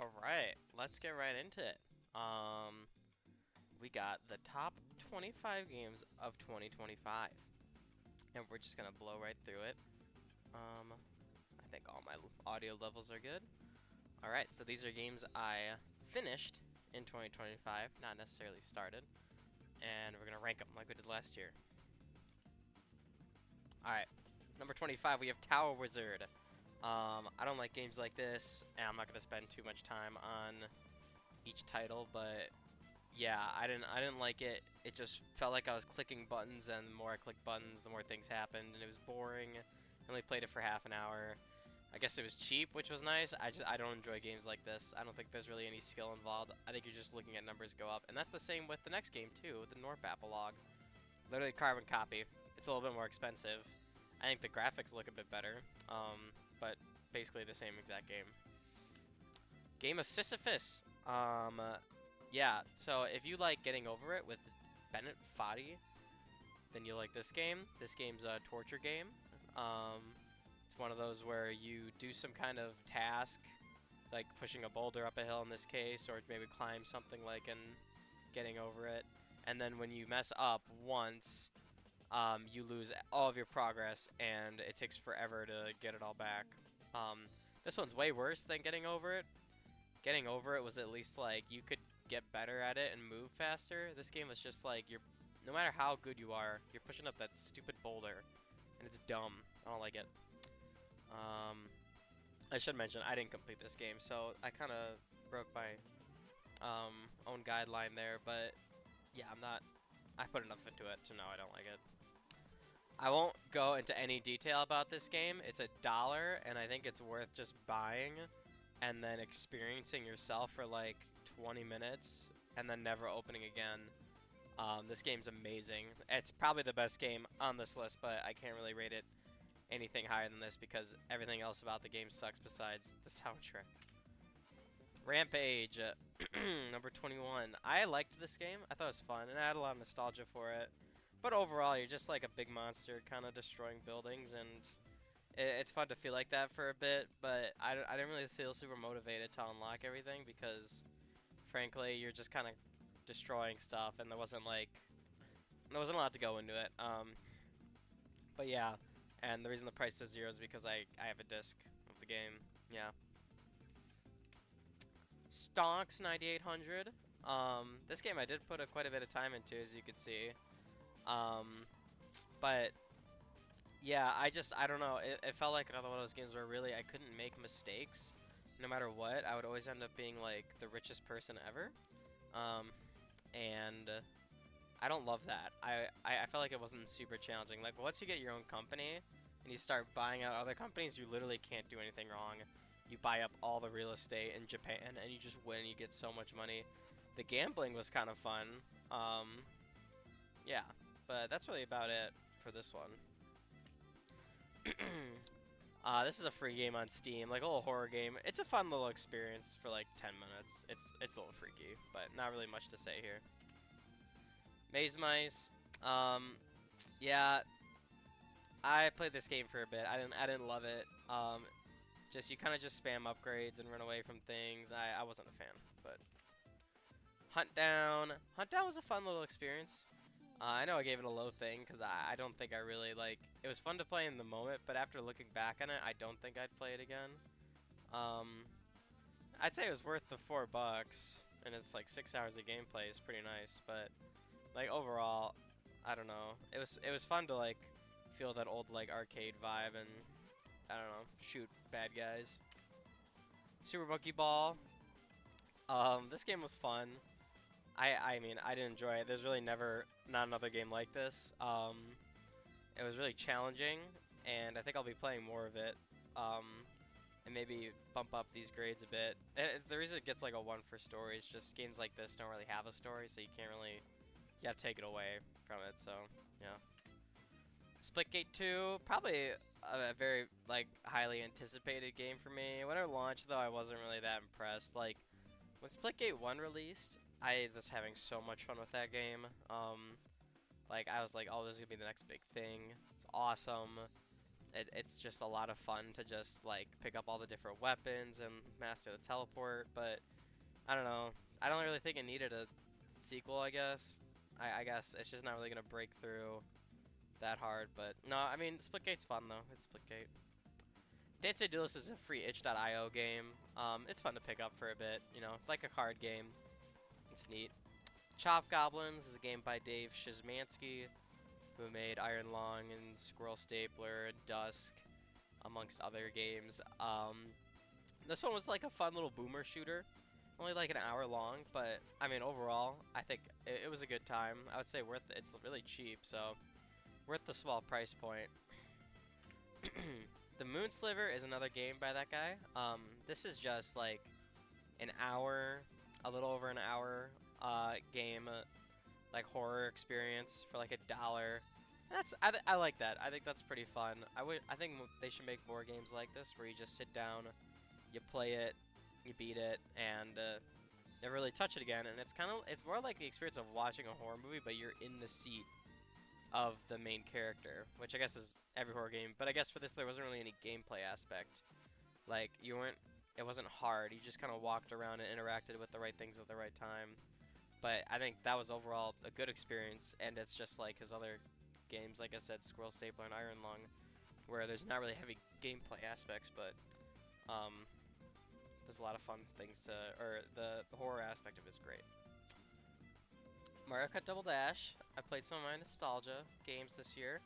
Alright, let's get right into it. We got the top 25 games of 2025, and we're just gonna blow right through it. I think all my audio levels are good. Alright, so these are games I finished in 2025, not necessarily started, and we're gonna rank them like we did last year. Alright, number 25, we have Tower Wizard. I don't like games like this, and I'm not gonna spend too much time on each title, but yeah, I didn't like it. It just felt like I was clicking buttons, and the more I clicked buttons, the more things happened, and it was boring. I only played it for half an hour. I guess it was cheap, which was nice. I don't enjoy games like this. I don't think there's really any skill involved. I think you're just looking at numbers go up, and that's the same with the next game too, the Norp Epilogue. Literally carbon copy. It's a little bit more expensive. I think the graphics look a bit better, but basically the same exact game. Game of Sisyphus. Yeah, so if you like Getting Over It with Bennett Foddy, then you like this game. This game's a torture game. It's one of those where you do some kind of task, like pushing a boulder up a hill in this case, or maybe climb something like in Getting Over It. And then when you mess up once, you lose all of your progress, and it takes forever to get it all back. This one's way worse than Getting Over It. Getting Over It was at least like you could get better at it and move faster. This game was just like no matter how good you are, you're pushing up that stupid boulder, and it's dumb. I don't like it. I should mention I didn't complete this game, so I kind of broke my own guideline there. But yeah, I put enough into it to know I don't like it. I won't go into any detail about this game. It's $1, and I think it's worth just buying and then experiencing yourself for like 20 minutes and then never opening again. This game's amazing. It's probably the best game on this list, but I can't really rate it anything higher than this because everything else about the game sucks besides the soundtrack. Rampage, number 21. I liked this game. I thought it was fun, and I had a lot of nostalgia for it. But overall, you're just like a big monster kind of destroying buildings, and it's fun to feel like that for a bit, but I didn't really feel super motivated to unlock everything because, frankly, you're just kind of destroying stuff, and there wasn't a lot to go into it. But yeah, and the reason the price is 0 is because I have a disc of the game. Yeah. Stonks 9800. This game I did put quite a bit of time into, as you could see. But yeah, I don't know. It felt like another one of those games where really I couldn't make mistakes. No matter what, I would always end up being like the richest person ever. And I don't love that. I felt like it wasn't super challenging. Like once you get your own company and you start buying out other companies, you literally can't do anything wrong. You buy up all the real estate in Japan and you just win. You get so much money. The gambling was kind of fun. Yeah, but that's really about it for this one. This is a free game on Steam, like a little horror game. It's a fun little experience for like 10 minutes. It's a little freaky, but not really much to say here. Maze Mice. Yeah, I played this game for a bit. I didn't love it. Just you kind of just spam upgrades and run away from things. I wasn't a fan, but Hunt Down. Hunt Down was a fun little experience. I know I gave it a low thing because I don't think I really like. It was fun to play in the moment, but after looking back on it, I don't think I'd play it again. I'd say it was worth the $4, and it's like 6 hours of gameplay. It's pretty nice, but like overall, I don't know. It was fun to like feel that old like arcade vibe and I don't know, shoot bad guys. Super Monkey Ball. This game was fun. I mean, I did enjoy it. There's really not another game like this. It was really challenging, and I think I'll be playing more of it. And maybe bump up these grades a bit. And the reason it gets like a 1 for story is just games like this don't really have a story, so you can't really, you have to take it away from it. So yeah. Splitgate 2, probably a very like highly anticipated game for me. When it launched, though, I wasn't really that impressed. Like when Splitgate 1 released, I was having so much fun with that game. Like I was like, oh, this is gonna be the next big thing. It's awesome. It's just a lot of fun to just like pick up all the different weapons and master the teleport. But I don't know. I don't really think it needed a sequel. I guess. I guess it's just not really gonna break through that hard. But no, I mean Splitgate's fun though. It's Splitgate. Dance Duelist is a free itch.io game. It's fun to pick up for a bit. You know, it's like a card game. It's neat. Chop Goblins is a game by Dave Shizmansky, who made Iron Lung and Squirrel Stapler, Dusk, amongst other games. This one was like a fun little boomer shooter, only like an hour long, but I mean overall, I think it was a good time. I would say worth. It's really cheap, so worth the small price point. The Moonsliver is another game by that guy. This is just like an hour, a little over an hour game, like horror experience for like $1. I like that. I think that's pretty fun. I think they should make more games like this where you just sit down, you play it, you beat it, and never really touch it again. And it's more like the experience of watching a horror movie, but you're in the seat of the main character, which I guess is every horror game. But I guess for this there wasn't really any gameplay aspect. Like it wasn't hard. You just kind of walked around and interacted with the right things at the right time. But I think that was overall a good experience, and it's just like his other games, like I said, Squirrel Stapler and Iron Lung, where there's not really heavy gameplay aspects, but there's a lot of fun things or the horror aspect of it is great. Mario Kart Double Dash. I played some of my nostalgia games this year.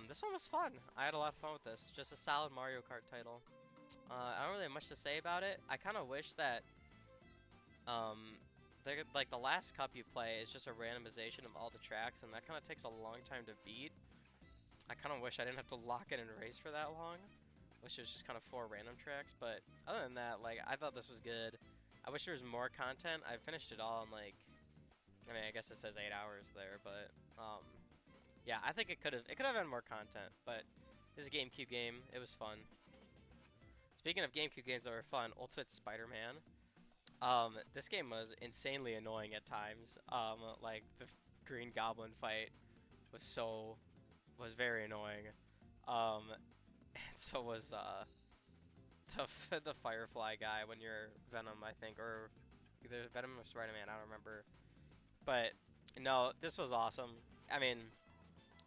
This one was fun. I had a lot of fun with this. Just a solid Mario Kart title. I don't really have much to say about it. I kind of wish that like the last cup you play is just a randomization of all the tracks, and that kind of takes a long time to beat. I kind of wish I didn't have to lock in and race for that long. Wish it was just kind of 4 random tracks, but other than that, like I thought this was good. I wish there was more content. I finished it all in like, I mean, I guess it says 8 hours there, but yeah, I think it could have had more content. But this is a GameCube game. It was fun. Speaking of GameCube games that were fun, Ultimate Spider-Man. This game was insanely annoying at times. Like the Green Goblin fight was very annoying. And so was the Firefly guy when you're Venom, I think, or either Venom or Spider-Man. I don't remember. But no, this was awesome. I mean,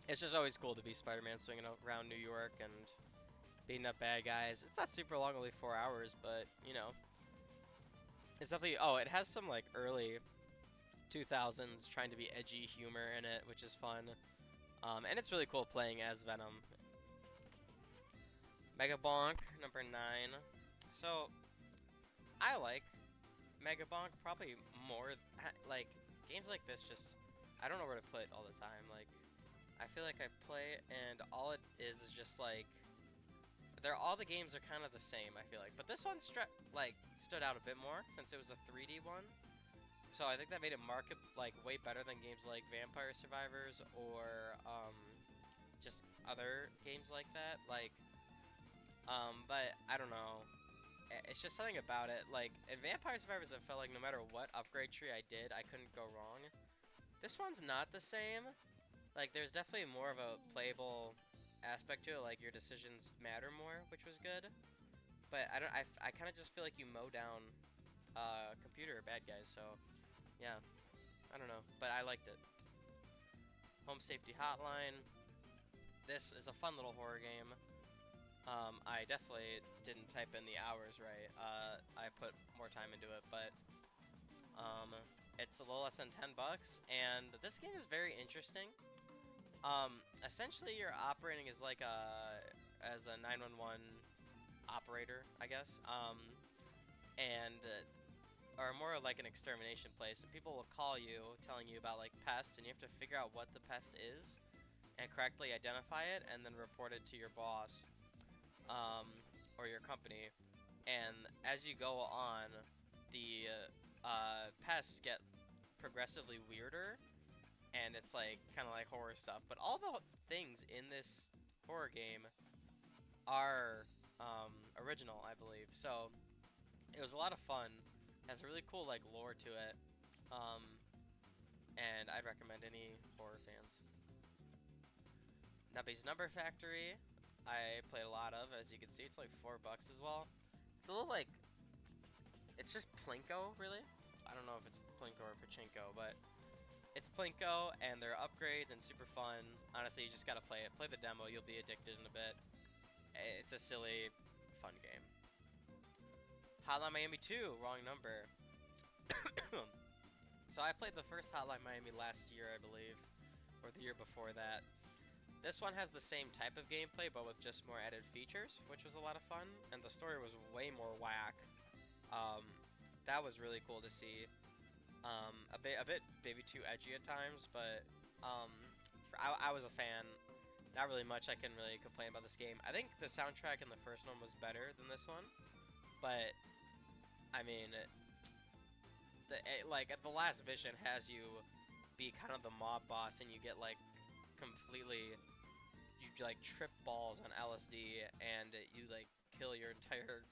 it's just always cool to be Spider-Man swinging around New York and beating up bad guys. It's not super long, only 4 hours, but you know. It's definitely, it has some like early 2000s trying to be edgy humor in it, which is fun. And it's really cool playing as Venom. Mega Bonk, number 9. So, I like Mega Bonk probably more, like, games like this just, I don't know where to put all the time. Like, I feel like I play and all it is just like, all the games are kind of the same, I feel like. But this one stood out a bit more since it was a 3D one. So I think that made it like way better than games like Vampire Survivors or just other games like that. Like, but I don't know. It's just something about it. Like in Vampire Survivors, it felt like no matter what upgrade tree I did, I couldn't go wrong. This one's not the same. Like there's definitely more of a playable aspect to it, like your decisions matter more, which was good. But I kind of just feel like you mow down computer bad guys, so yeah, I don't know, but I liked it. Home Safety Hotline. This is a fun little horror game. I definitely didn't type in the hours right. I put more time into it, but it's a little less than $10, and this game is very interesting. Essentially you're operating as like as a 911 operator, I guess. And or more like an extermination place, and people will call you telling you about like pests, and you have to figure out what the pest is and correctly identify it and then report it to your boss or your company. And as you go on, the pests get progressively weirder, and it's like kind of like horror stuff. But all the things in this horror game are original, I believe. So it was a lot of fun. It has a really cool like lore to it, and I'd recommend any horror fans. Nubby's Number Factory, I played a lot of. As you can see, it's like $4 as well. It's a little like, it's just Plinko, really. I don't know if it's Plinko or Pachinko, but it's Plinko, and there are upgrades and super fun. Honestly, you just gotta play it. Play the demo, you'll be addicted in a bit. It's a silly, fun game. Hotline Miami 2, wrong number. So I played the first Hotline Miami last year, I believe, or the year before that. This one has the same type of gameplay, but with just more added features, which was a lot of fun, and the story was way more whack. Um, that was really cool to see. A bit maybe too edgy at times, but I was a fan. Not really much I can really complain about this game. I think the soundtrack in the first one was better than this one, but I mean, like at the last mission has you be kind of the mob boss, and you get like completely, you like trip balls on LSD, and you like kill your entire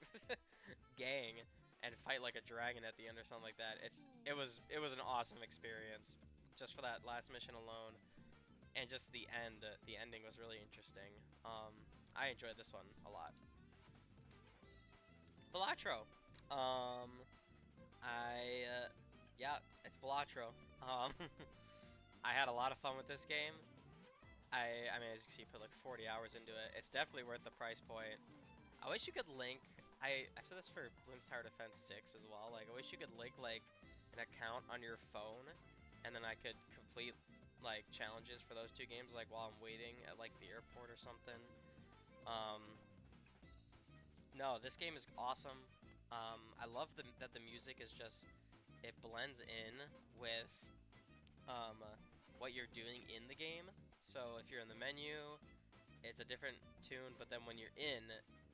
gang and fight like a dragon at the end or something like that. It was an awesome experience just for that last mission alone, and just the end. The ending was really interesting. I enjoyed this one a lot. Balatro. Um, yeah, it's Balatro. Um, I had a lot of fun with this game. I mean, as you can see, put like 40 hours into it. It's definitely worth the price point. I wish you could link. I've said this for Bloons Tower Defense 6 as well. Like, I wish you could link like an account on your phone, and then I could complete like challenges for those two games, like while I'm waiting at like the airport or something. Um, no, this game is awesome. I love that the music is just, it blends in with um, what you're doing in the game. So if you're in the menu, it's a different tune, but then when you're in,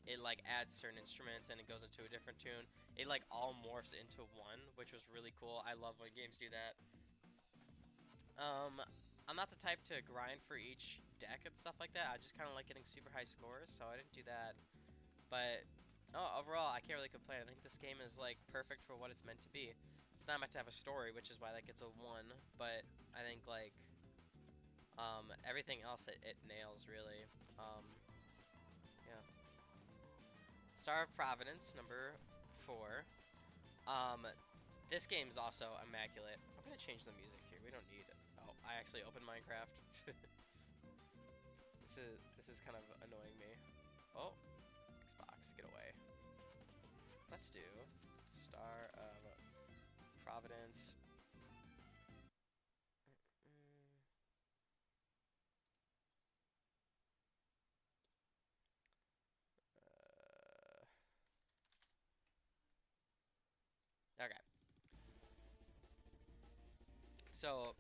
it like adds certain instruments and it goes into a different tune. It like all morphs into one, which was really cool. I love when games do that. Um, I'm not the type to grind for each deck and stuff like that. I just kind of like getting super high scores, so I didn't do that. But oh, overall, I can't really complain. I think this game is like perfect for what it's meant to be. It's not meant to have a story, which is why that gets a 1. But I think like everything else it nails really. Yeah. Star of Providence, number 4. Um, this game's also immaculate. I'm gonna change the music here. We don't need. Oh, I actually opened Minecraft. This is kind of annoying me. Oh, Xbox, get away. Let's do Star of Providence. Okay. So,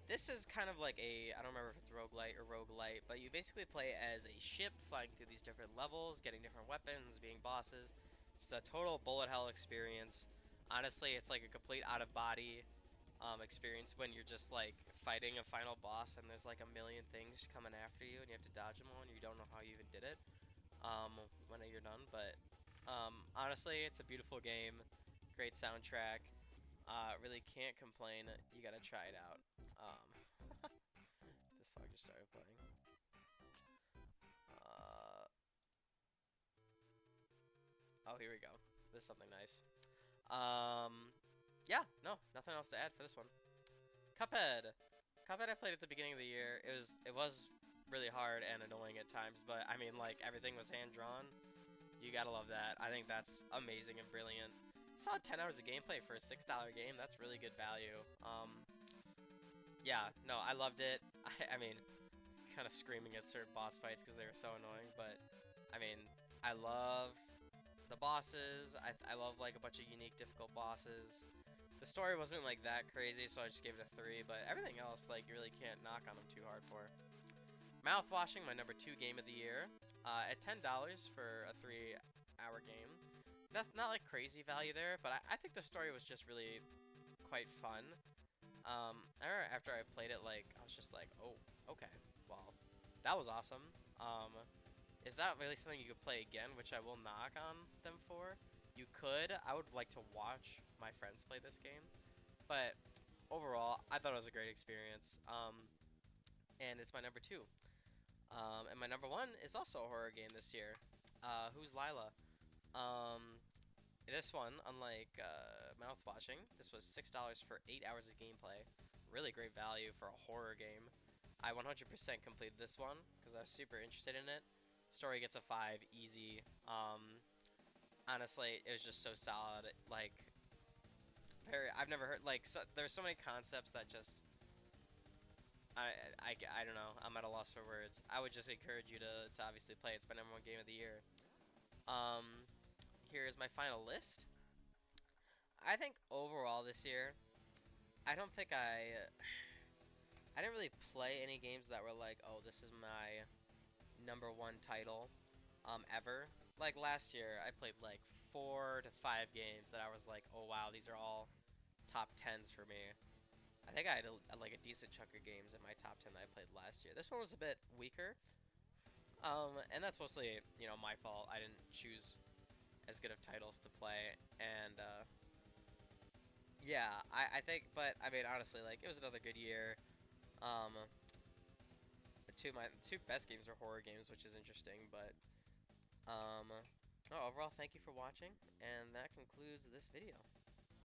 this is kind of like a, I don't remember if it's roguelite or roguelite, but you basically play as a ship flying through these different levels, getting different weapons, being bosses. It's a total bullet hell experience. Honestly, it's like a complete out-of-body experience when you're just like fighting a final boss and there's like a million things coming after you and you have to dodge them all and you don't know how you even did it when you're done. But honestly, it's a beautiful game, great soundtrack. Really can't complain. You gotta try it out. This song just started playing. Uh, oh, here we go. This is something nice. Yeah, no, nothing else to add for this one. Cuphead. Cuphead I played at the beginning of the year. It was really hard and annoying at times, but I mean, like, everything was hand drawn. You gotta love that. I think that's amazing and brilliant. Saw 10 hours of gameplay for a $6 game. That's really good value. Yeah, no, I loved it. I mean, kind of screaming at certain boss fights because they were so annoying, but I mean, I love the bosses. I love like a bunch of unique, difficult bosses. The story wasn't like that crazy, so I just gave it a 3, but everything else, like, you really can't knock on them too hard for. Mouthwashing, my number 2 game of the year, at $10 for a 3-hour game. Not like crazy value there, but I think the story was just really quite fun. I remember after I played it, like, I was just like, oh, okay, well, that was awesome. Is that really something you could play again, which I will knock on them for? You could. I would like to watch my friends play this game, but overall, I thought it was a great experience. and it's my number two. And my number one is also a horror game this year. Who's Lila? Um, this one, unlike Mouthwashing, this was $6 for 8 hours of gameplay. Really great value for a horror game. I 100% completed this one because I was super interested in it. Story gets a 5, easy. Honestly, it was just so solid. Like, I've never heard, like, there's so many concepts that just, I don't know. I'm at a loss for words. I would just encourage you to obviously play. It's my number one game of the year. Um, Here's my final list. I think overall this year, I don't think I didn't really play any games that were like, oh, this is my number one title, ever. Like last year, I played like 4 to 5 games that I was like, oh wow, these are all top tens for me. I think I had like a decent chunk of games in my top 10 that I played last year. This one was a bit weaker, and that's mostly my fault. I didn't choose as good of titles to play, and yeah, I think, but I mean honestly, like it was another good year. Um, my two best games are horror games, which is interesting, but um, oh, overall, thank you for watching, and that concludes this video.